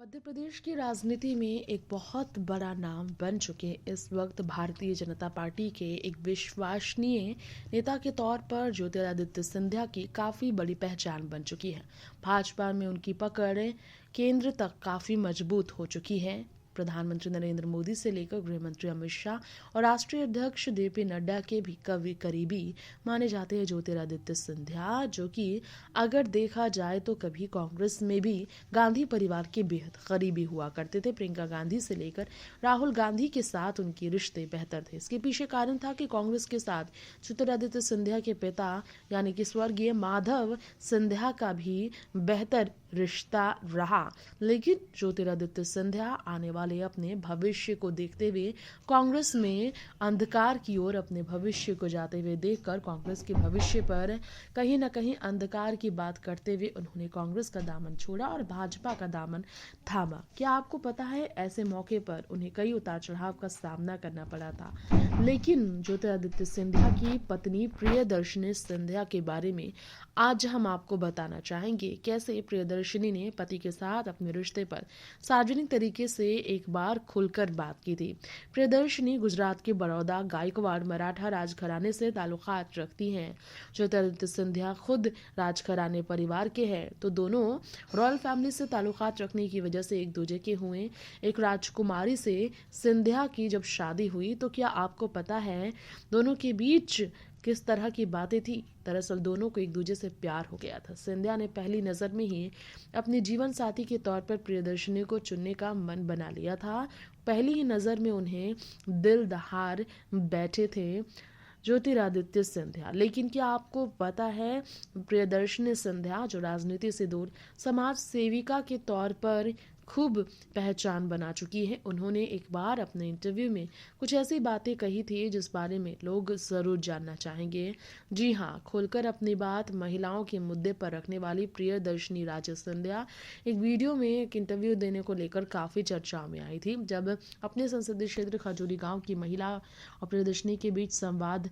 मध्य प्रदेश की राजनीति में एक बहुत बड़ा नाम बन चुके इस वक्त भारतीय जनता पार्टी के एक विश्वसनीय नेता के तौर पर ज्योतिरादित्य सिंधिया की काफी बड़ी पहचान बन चुकी है। भाजपा में उनकी पकड़ केंद्र तक काफी मजबूत हो चुकी है। प्रधानमंत्री नरेंद्र मोदी से लेकर गृह मंत्री अमित शाह और राष्ट्रीय अध्यक्ष जेपी नड्डा के भी करीबी माने जाते हैं ज्योतिरादित्य सिंधिया, जो कि अगर देखा जाए तो कभी कांग्रेस में भी गांधी परिवार के बेहद करीबी हुआ करते थे। प्रियंका गांधी से लेकर राहुल गांधी के साथ उनके रिश्ते बेहतर थे। इसके पीछे कारण था कि कांग्रेस के साथ ज्योतिरादित्य सिंधिया के पिता यानी कि स्वर्गीय माधव सिंधिया का भी बेहतर रिश्ता रहा। लेकिन ज्योतिरादित्य सिंधिया आने वाले अपने भविष्य को देखते हुए कांग्रेस में अंधकार की ओर अपने भविष्य को जाते हुए देखकर कांग्रेस के भविष्य पर कहीं न कहीं अंधकार की बात करते हुए उन्होंने कांग्रेस का दामन छोड़ा और भाजपा का दामन थामा। क्या आपको पता है, ऐसे मौके पर उन्हें कई उतार चढ़ाव का सामना करना पड़ा था। लेकिन ज्योतिरादित्य सिंधिया की पत्नी प्रियदर्शनी सिंधिया के बारे में आज हम आपको बताना चाहेंगे कैसे प्रियदर्शनी ने पति के साथ अपने रिश्ते पर सार्वजनिक तरीके से एक बार खुलकर बात की थी। प्रियदर्शनी गुजरात के बड़ौदा गायकवाड़ मराठा राजघराने से ताल्लुकात रखती हैं। ज्योतिरादित्य सिंधिया खुद राजघराने परिवार के हैं, तो दोनों रॉयल फैमिली से ताल्लुकात रखने की वजह से एक दूजे के हुए। एक राजकुमारी से सिंधिया की जब शादी हुई तो क्या आपको पता है दोनों के बीच किस तरह की बातें थी। दरअसल दोनों को एक दूसरे से प्यार हो गया था। सिंधिया ने पहली नज़र में ही अपने जीवन साथी के तौर पर प्रियदर्शनी को चुनने का मन बना लिया था। पहली ही नज़र में उन्हें दिल दहाड़ बैठे थे ज्योतिरादित्य सिंधिया। लेकिन क्या आपको पता है, प्रियदर्शनी सिंधिया जो राजनीति से दूर समाज सेविका के तौर पर खूब पहचान बना चुकी है, उन्होंने एक बार अपने इंटरव्यू में कुछ ऐसी बातें कही थी जिस बारे में लोग ज़रूर जानना चाहेंगे। जी हाँ, खोलकर अपनी बात महिलाओं के मुद्दे पर रखने वाली प्रियदर्शनी राजे सिंधिया एक वीडियो में एक इंटरव्यू देने को लेकर काफ़ी चर्चाओं में आई थी। जब अपने संसदीय क्षेत्र खजूरी गांव की महिला और प्रियदर्शनी के बीच संवाद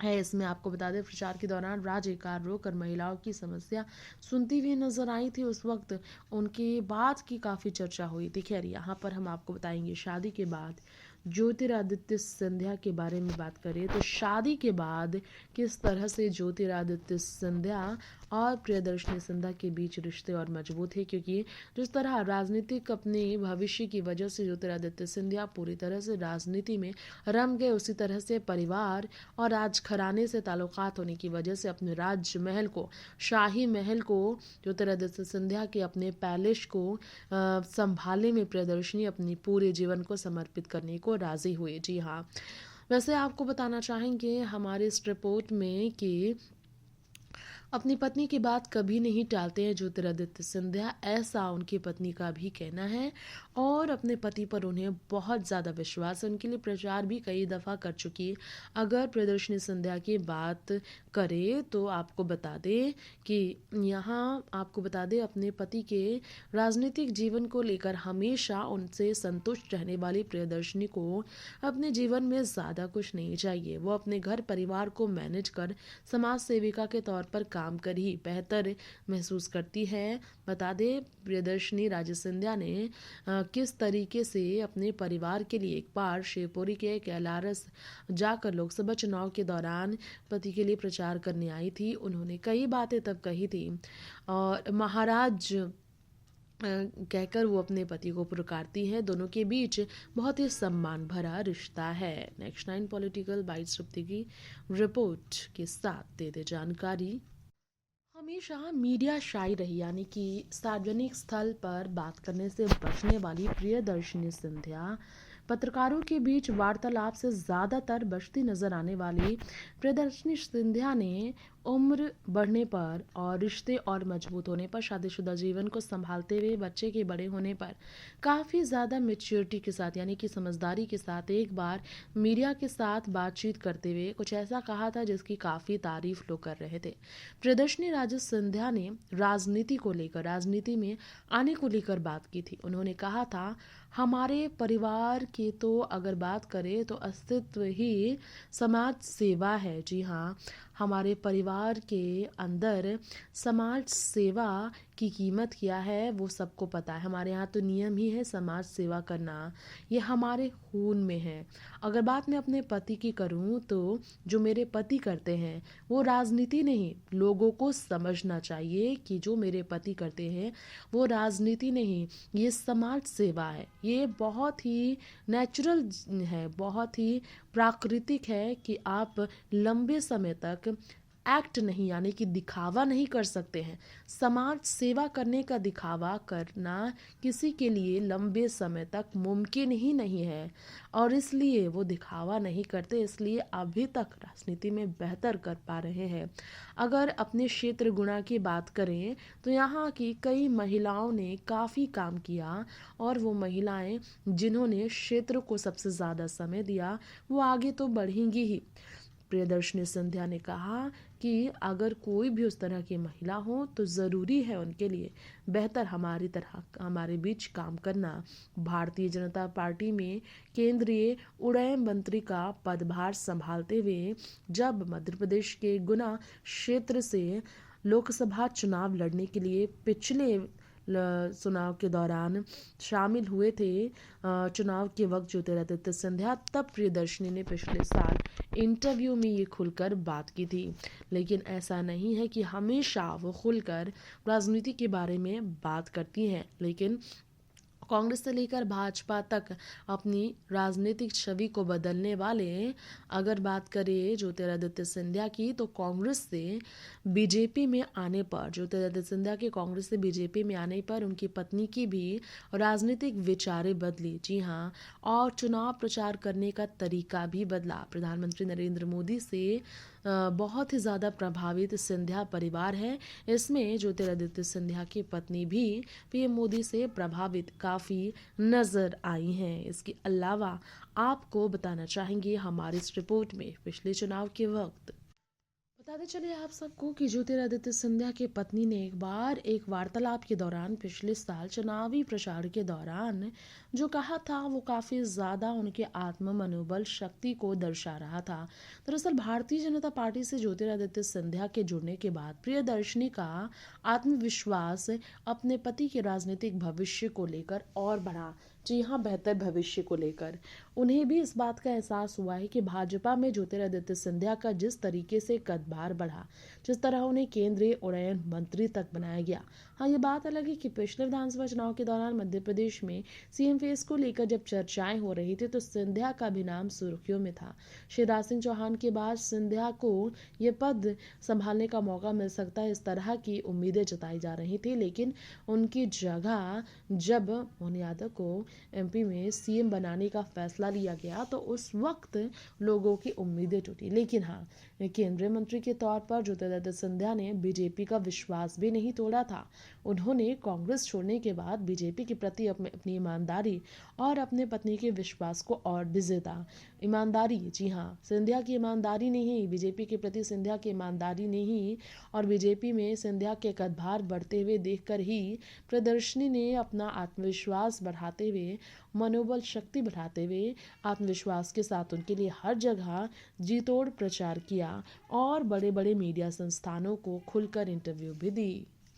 है, इसमें आपको बता दें प्रचार के दौरान राज्य कार रोकर महिलाओं की समस्या सुनती हुई नजर आई थी। उस वक्त उनकी बात की काफ़ी चर्चा हुई थी। खैर, यहाँ पर हम आपको बताएंगे शादी के बाद ज्योतिरादित्य सिंधिया के बारे में बात करें तो शादी के बाद किस तरह से ज्योतिरादित्य सिंधिया और प्रियदर्शनी सिंधिया के बीच रिश्ते और मजबूत है, क्योंकि जिस तरह राजनीतिक अपने भविष्य की वजह से ज्योतिरादित्य सिंधिया पूरी तरह से राजनीति में रम गए, उसी तरह से परिवार और राजघराने से ताल्लुकात होने की वजह से अपने राजमहल को, शाही महल को, ज्योतिरादित्य सिंधिया के अपने पैलेस को संभालने में प्रियदर्शनी अपनी पूरे जीवन को समर्पित करने को राजी हुए। जी हाँ, वैसे आपको बताना चाहेंगे हमारे इस रिपोर्ट में कि अपनी पत्नी की बात कभी नहीं टालते हैं ज्योतिरादित्य सिंधिया, ऐसा उनकी पत्नी का भी कहना है और अपने पति पर उन्हें बहुत ज़्यादा विश्वास है। उनके लिए प्रचार भी कई दफ़ा कर चुकी है। अगर प्रियदर्शनी सिंधिया की बात करें तो आपको बता दें कि यहाँ आपको बता दें अपने पति के राजनीतिक जीवन को लेकर हमेशा उनसे संतुष्ट रहने वाली प्रियदर्शनी को अपने जीवन में ज़्यादा कुछ नहीं चाहिए। वो अपने घर परिवार को मैनेज कर समाज सेविका के तौर पर काम कर ही बेहतर महसूस करती है। बता दें प्रियदर्शनी राजे सिंधिया ने किस तरीके से अपने परिवार के लिए एक बार शिवपुरी के कैलारस जाकर लोकसभा चुनाव के दौरान पति के लिए प्रचार करने आई थी। उन्होंने कई बातें तब कही थी और महाराज कहकर वो अपने पति को पुकारती है। दोनों के बीच बहुत ही सम्मान भरा रिश्ता है। नेक्स्ट 9 पॉलिटिकल बाइट्स की रिपोर्ट के साथ दे दे जानकारी। हमेशा मीडिया शाई रही, यानी कि सार्वजनिक स्थल पर बात करने से बचने वाली प्रियदर्शनी सिंधिया पत्रकारों के बीच वार्तालाप से ज़्यादातर बचती नजर आने वाली प्रियदर्शनी सिंधिया ने उम्र बढ़ने पर और रिश्ते और मजबूत होने पर, शादीशुदा जीवन को संभालते हुए, बच्चे के बड़े होने पर काफ़ी ज़्यादा मेच्योरिटी के साथ यानी कि समझदारी के साथ एक बार मीडिया के साथ बातचीत करते हुए कुछ ऐसा कहा था जिसकी काफ़ी तारीफ लोग कर रहे थे। प्रियदर्शनी राजे सिंधिया ने राजनीति को लेकर, राजनीति में आने को लेकर बात की थी। उन्होंने कहा था हमारे परिवार की तो अगर बात करें तो अस्तित्व ही समाज सेवा है। जी हाँ, हमारे परिवार के अंदर समाज सेवा की कीमत क्या है वो सबको पता है। हमारे यहाँ तो नियम ही है समाज सेवा करना, ये हमारे खून में है। अगर बात मैं अपने पति की करूँ तो जो मेरे पति करते हैं वो राजनीति नहीं, लोगों को समझना चाहिए कि जो मेरे पति करते हैं वो राजनीति नहीं, ये समाज सेवा है। ये बहुत ही नेचुरल है, बहुत ही प्राकृतिक है कि आप लंबे समय तक एक्ट नहीं यानी कि दिखावा नहीं कर सकते हैं। समाज सेवा करने का दिखावा करना किसी के लिए लंबे समय तक मुमकिन ही नहीं है और इसलिए वो दिखावा नहीं करते, इसलिए अभी तक राजनीति में बेहतर कर पा रहे हैं। अगर अपने क्षेत्र गुना की बात करें तो यहाँ की कई महिलाओं ने काफ़ी काम किया और वो महिलाएं जिन्होंने क्षेत्र को सबसे ज़्यादा समय दिया वो आगे तो बढ़ेंगी ही। प्रियदर्शनी सिंधिया ने कहा कि अगर कोई भी उस तरह की महिला हो तो ज़रूरी है उनके लिए बेहतर हमारी तरह हमारे बीच काम करना। भारतीय जनता पार्टी में केंद्रीय उड़यन मंत्री का पदभार संभालते हुए जब मध्य प्रदेश के गुना क्षेत्र से लोकसभा चुनाव लड़ने के लिए पिछले चुनाव के दौरान शामिल हुए थे, चुनाव के वक्त ज्योतिरादित्य सिंधिया, तब प्रियदर्शनी ने पिछले साल इंटरव्यू में ये खुलकर बात की थी। लेकिन ऐसा नहीं है कि हमेशा वो खुलकर राजनीति के बारे में बात करती हैं, लेकिन कांग्रेस से लेकर भाजपा तक अपनी राजनीतिक छवि को बदलने वाले अगर बात करें ज्योतिरादित्य सिंधिया की तो कांग्रेस से बीजेपी में आने पर ज्योतिरादित्य सिंधिया के कांग्रेस से बीजेपी में आने पर उनकी पत्नी की भी राजनीतिक विचारें बदली। जी हाँ, और चुनाव प्रचार करने का तरीका भी बदला। प्रधानमंत्री नरेंद्र मोदी से बहुत ही ज़्यादा प्रभावित सिंधिया परिवार है। इसमें ज्योतिरादित्य सिंधिया की पत्नी भी पीएम मोदी से प्रभावित काफ़ी नज़र आई हैं। इसके अलावा आपको बताना चाहेंगे हमारी इस रिपोर्ट में पिछले चुनाव के वक्त बताते चलिए आप सबको कि ज्योतिरादित्य सिंधिया की पत्नी ने एक बार एक वार्तालाप के दौरान पिछले साल चुनावी प्रचार के दौरान जो कहा था वो काफ़ी ज़्यादा उनके आत्म मनोबल शक्ति को दर्शा रहा था। दरअसल भारतीय जनता पार्टी से ज्योतिरादित्य सिंधिया के जुड़ने के बाद प्रियदर्शनी का आत्मविश्वास अपने पति के राजनीतिक भविष्य को लेकर और बढ़ा। जी हाँ, बेहतर भविष्य को लेकर उन्हें भी इस बात का एहसास हुआ है कि भाजपा में ज्योतिरादित्य सिंधिया का जिस तरीके से कदभार बढ़ा, जिस तरह उन्हें केंद्रीय उड़यन मंत्री तक बनाया गया। हाँ, ये बात अलग है कि पिछले विधानसभा चुनाव के दौरान मध्य प्रदेश में सीएम फेस को लेकर जब चर्चाएं हो रही थी तो सिंधिया का भी नाम सुर्खियों में था। शिवराज सिंह चौहान के बाद सिंधिया को ये पद संभालने का मौका मिल सकता है, इस तरह की उम्मीदें जताई जा रही थी। लेकिन उनकी जगह जब मोहन यादव को एमपी में सीएम बनाने का फैसला लिया गया तो उस वक्त लोगों की उम्मीदें टूटी। लेकिन हाँ, केंद्रीय मंत्री के तौर पर ज्योतिरादित्य सिंधिया ने बीजेपी का विश्वास भी नहीं तोड़ा था। उन्होंने कांग्रेस छोड़ने के बाद बीजेपी के प्रति अपनी ईमानदारी और अपने पत्नी के विश्वास को और भी ज्यादा ईमानदारी, जी हाँ, सिंधिया की ईमानदारी नहीं, बीजेपी के प्रति सिंधिया की ईमानदारी नहीं और बीजेपी में सिंधिया के कदभार बढ़ते हुए देखकर ही प्रदर्शनी ने अपना आत्मविश्वास बढ़ाते हुए, मनोबल शक्ति बढ़ाते हुए आत्मविश्वास के साथ उनके लिए हर जगह जी तोड़ प्रचार किया और बड़े बड़े मीडिया संस्थानों को खुलकर इंटरव्यू भी दी।